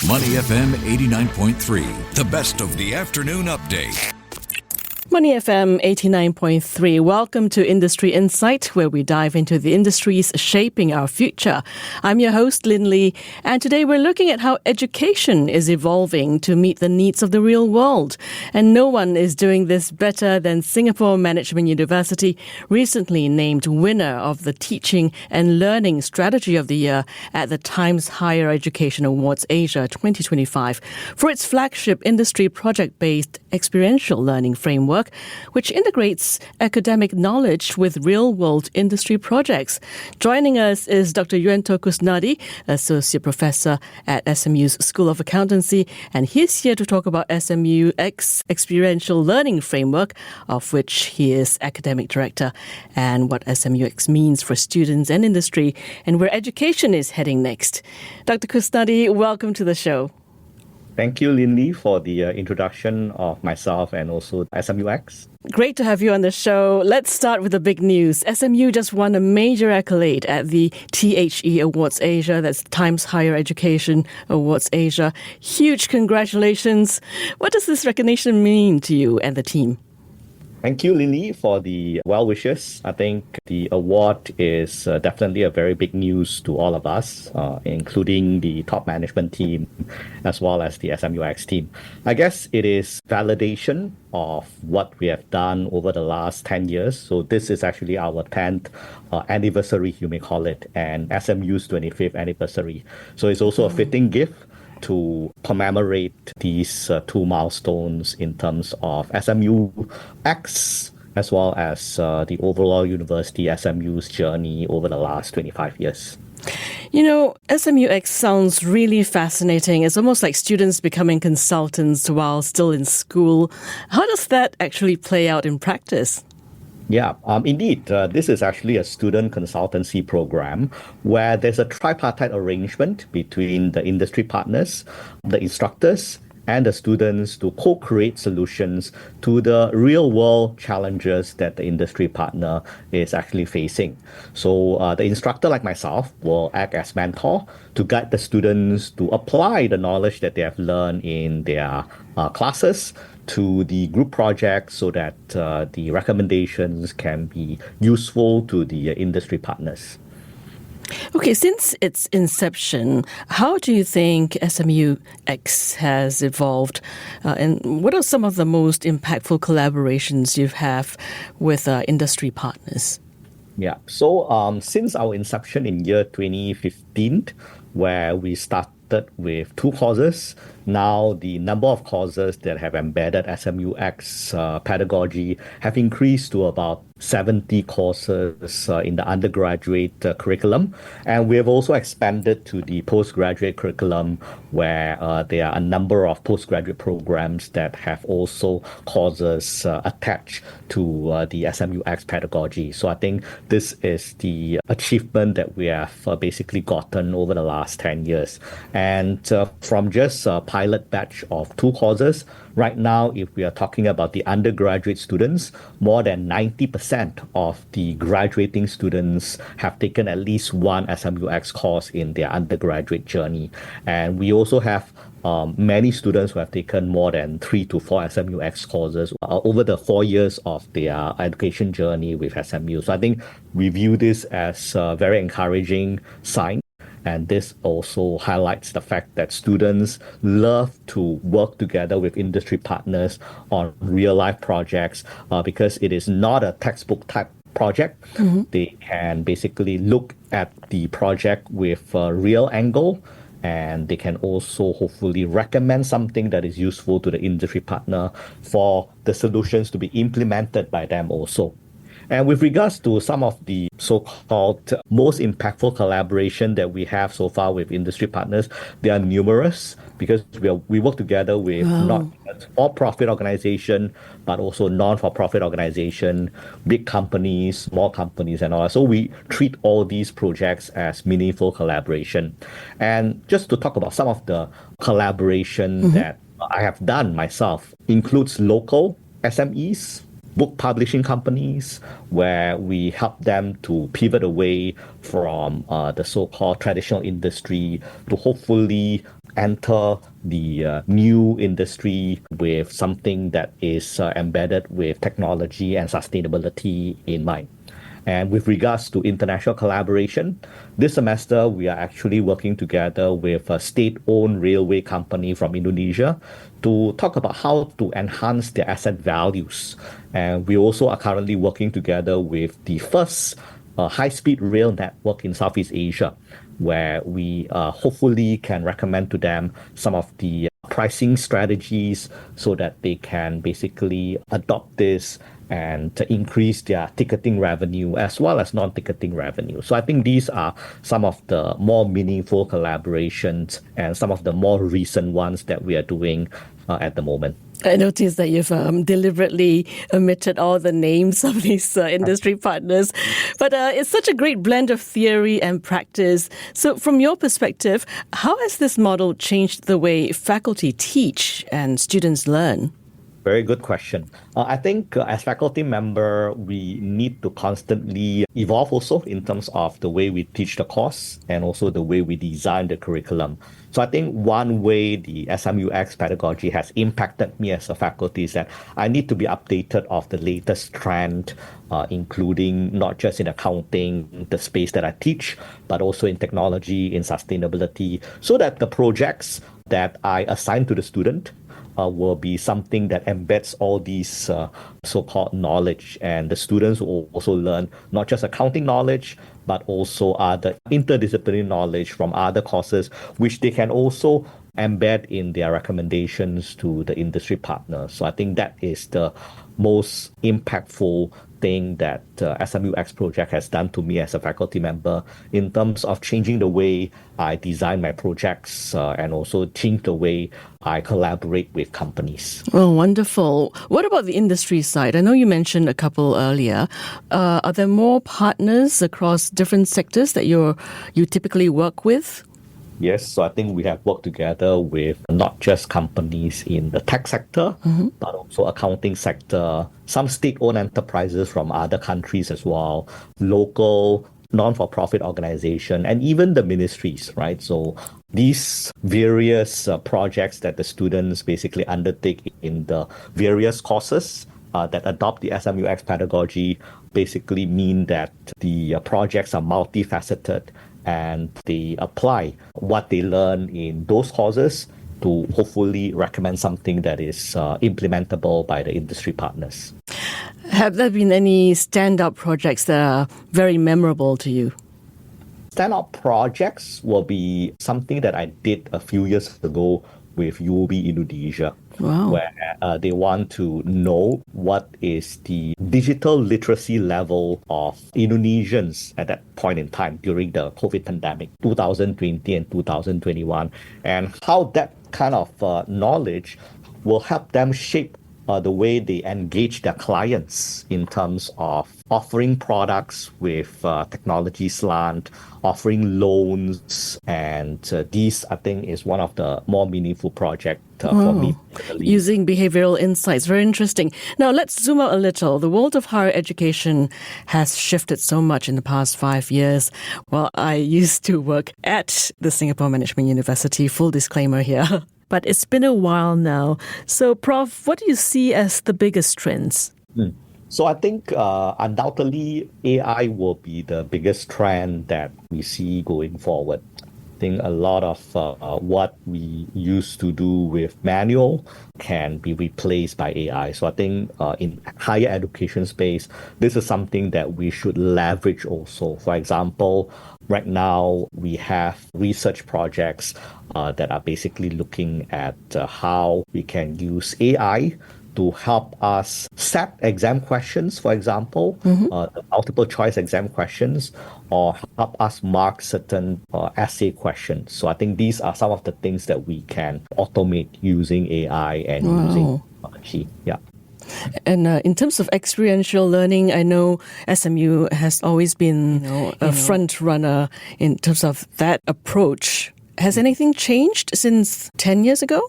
Money FM 89.3, the best of the afternoon update. Money FM 89.3. Welcome to Industry Insight, where we dive into the industries shaping our future. I'm your host, Lin Lee, and today we're looking at how education is evolving to meet the needs of the real world. And no one is doing this better than Singapore Management University, recently named winner of the Teaching and Learning Strategy of the Year at the Times Higher Education Awards Asia 2025 for its flagship industry project-based experiential learning framework, which integrates academic knowledge with real-world industry projects. Joining us is Dr. Yuanto Kusnadi, Associate Professor at SMU's School of Accountancy, and he's here to talk about SMU-X experiential learning framework, of which he is Academic Director, and what SMU-X means for students and industry, and where education is heading next. Dr. Kusnadi, welcome to the show. Thank you, Lin Lee, for the introduction of myself and also SMU-X. Great to have you on the show. Let's start with the big news. SMU just won a major accolade at the THE Awards Asia, that's Times Higher Education Awards Asia. Huge congratulations. What does this recognition mean to you and the team? Thank you, Lin Lee, for the well wishes. I think the award is definitely a very big news to all of us, including the top management team, as well as the SMU-X team. I guess it is validation of what we have done over the last 10 years. So this is actually our 10th anniversary, you may call it, and SMU's 25th anniversary. So it's also a fitting gift to commemorate these two milestones in terms of SMU-X as well as the overall university SMU's journey over the last 25 years. You know, SMU-X sounds really fascinating. It's almost like students becoming consultants while still in school. How does that actually play out in practice? Yeah, indeed. This is actually a student consultancy program where there's a tripartite arrangement between the industry partners, the instructors, and the students to co-create solutions to the real-world challenges that the industry partner is actually facing. So the instructor, like myself, will act as mentor to guide the students to apply the knowledge that they have learned in their classes to the group projects so that the recommendations can be useful to the industry partners. Okay, since its inception, how do you think SMU-X has evolved? And what are some of the most impactful collaborations you have with industry partners? Yeah, so since our inception in year 2015, where we started with 2 courses, now the number of courses that have embedded SMU-X pedagogy have increased to about 70 courses in the undergraduate curriculum. And we have also expanded to the postgraduate curriculum where there are a number of postgraduate programs that have also courses attached to the SMU-X pedagogy. So I think this is the achievement that we have basically gotten over the last 10 years. And from just a pilot batch of 2 courses, right now, if we are talking about the undergraduate students, more than 90% of the graduating students have taken at least one SMU-X course in their undergraduate journey. And we also have many students who have taken more than 3 to 4 SMU-X courses over the 4 years of their education journey with SMU. So I think we view this as a very encouraging sign. And this also highlights the fact that students love to work together with industry partners on real-life projects because it is not a textbook type project. Mm-hmm. They can basically look at the project with a real angle, and they can also hopefully recommend something that is useful to the industry partner for the solutions to be implemented by them also. And with regards to some of the so-called most impactful collaboration that we have so far with industry partners, they are numerous because we work together with not just for-profit organization, but also non-for-profit organization, big companies, small companies, and all that. So we treat all these projects as meaningful collaboration. And just to talk about some of the collaboration that I have done myself, includes local SMEs, book publishing companies, where we help them to pivot away from the so-called traditional industry to hopefully enter the new industry with something that is embedded with technology and sustainability in mind. And with regards to international collaboration, this semester we are actually working together with a state-owned railway company from Indonesia to talk about how to enhance their asset values. And we also are currently working together with the first high-speed rail network in Southeast Asia, where we hopefully can recommend to them some of the pricing strategies so that they can basically adopt this and to increase their ticketing revenue as well as non-ticketing revenue. So I think these are some of the more meaningful collaborations and some of the more recent ones that we are doing at the moment. I noticed that you've deliberately omitted all the names of these industry partners, but it's such a great blend of theory and practice. So from your perspective, how has this model changed the way faculty teach and students learn? Very good question. I think as faculty member, we need to constantly evolve also in terms of the way we teach the course and also the way we design the curriculum. So I think one way the SMU-X pedagogy has impacted me as a faculty is that I need to be updated of the latest trend, including not just in accounting, the space that I teach, but also in technology, in sustainability, so that the projects that I assign to the student will be something that embeds all these so-called knowledge. And the students will also learn not just accounting knowledge, but also other interdisciplinary knowledge from other courses, which they can also embed in their recommendations to the industry partners. So I think that is the most impactful thing that SMU-X project has done to me as a faculty member in terms of changing the way I design my projects and also change the way I collaborate with companies. Oh, wonderful. What about the industry side? I know you mentioned a couple earlier. Are there more partners across different sectors that you typically work with? Yes, so I think we have worked together with not just companies in the tech sector, but also accounting sector, some state-owned enterprises from other countries as well, local non-for-profit organization, and even the ministries, right? So these various projects that the students basically undertake in the various courses that adopt the SMU-X pedagogy basically mean that the projects are multifaceted and they apply what they learn in those courses to hopefully recommend something that is implementable by the industry partners. Have there been any stand-up projects that are very memorable to you? Stand-up projects will be something that I did a few years ago with UOB Indonesia. Wow. Where they want to know what is the digital literacy level of Indonesians at that point in time during the COVID pandemic, 2020 and 2021, and how that kind of knowledge will help them shape the way they engage their clients in terms of offering products with technology slant, offering loans, and these, I think, is one of the more meaningful projects for me. Using behavioral insights. Very interesting. Now, let's zoom out a little. The world of higher education has shifted so much in the past 5 years. Well, I used to work at the Singapore Management University, full disclaimer here. But it's been a while now. So, Prof, what do you see as the biggest trends? So I think undoubtedly AI will be the biggest trend that we see going forward. I think a lot of what we used to do with manual can be replaced by AI. So I think in higher education space, this is something that we should leverage also. For example, right now we have research projects that are basically looking at how we can use AI to help us set exam questions, for example, the multiple choice exam questions, or help us mark certain essay questions. So I think these are some of the things that we can automate using AI and using technology. Yeah. And in terms of experiential learning, I know SMU has always been a front runner in terms of that approach. Has anything changed since 10 years ago?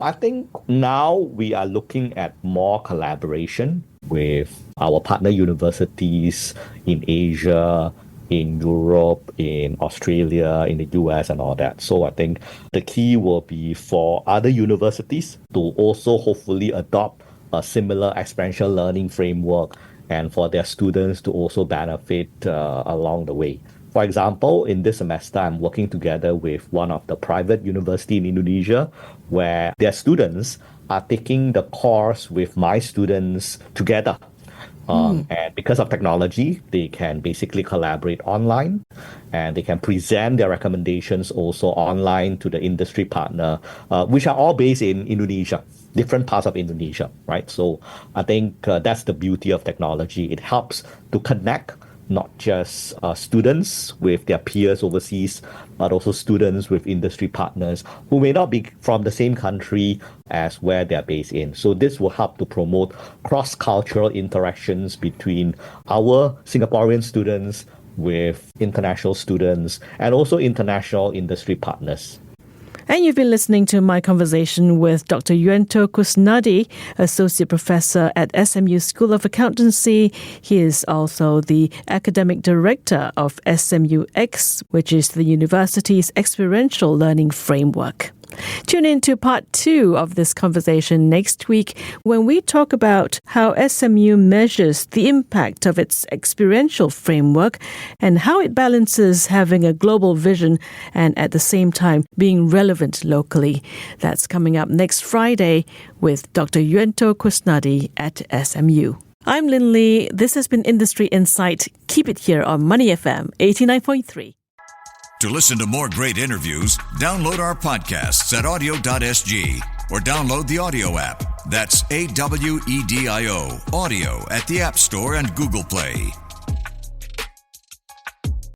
I think now we are looking at more collaboration with our partner universities in Asia, in Europe, in Australia, in the US, and all that. So I think the key will be for other universities to also hopefully adopt a similar experiential learning framework and for their students to also benefit along the way. For example, in this semester, I'm working together with one of the private university in Indonesia where their students are taking the course with my students together. And because of technology, they can basically collaborate online and they can present their recommendations also online to the industry partner, which are all based in Indonesia, different parts of Indonesia, right? So I think that's the beauty of technology. It helps to connect not just students with their peers overseas, but also students with industry partners who may not be from the same country as where they're based in. So this will help to promote cross-cultural interactions between our Singaporean students with international students and also international industry partners. And you've been listening to my conversation with Dr. Yuanto Kusnadi, Associate Professor at SMU School of Accountancy. He is also the Academic Director of SMU-X, which is the university's experiential learning framework. Tune in to part 2 of this conversation next week when we talk about how SMU measures the impact of its experiential framework and how it balances having a global vision and at the same time being relevant locally. That's coming up next Friday with Dr. Yuanto Kusnadi at SMU. I'm Lin Lee. This has been Industry Insight. Keep it here on Money FM 89.3. To listen to more great interviews, download our podcasts at audio.sg or download the audio app. That's AWEDIO, audio at the App Store and Google Play.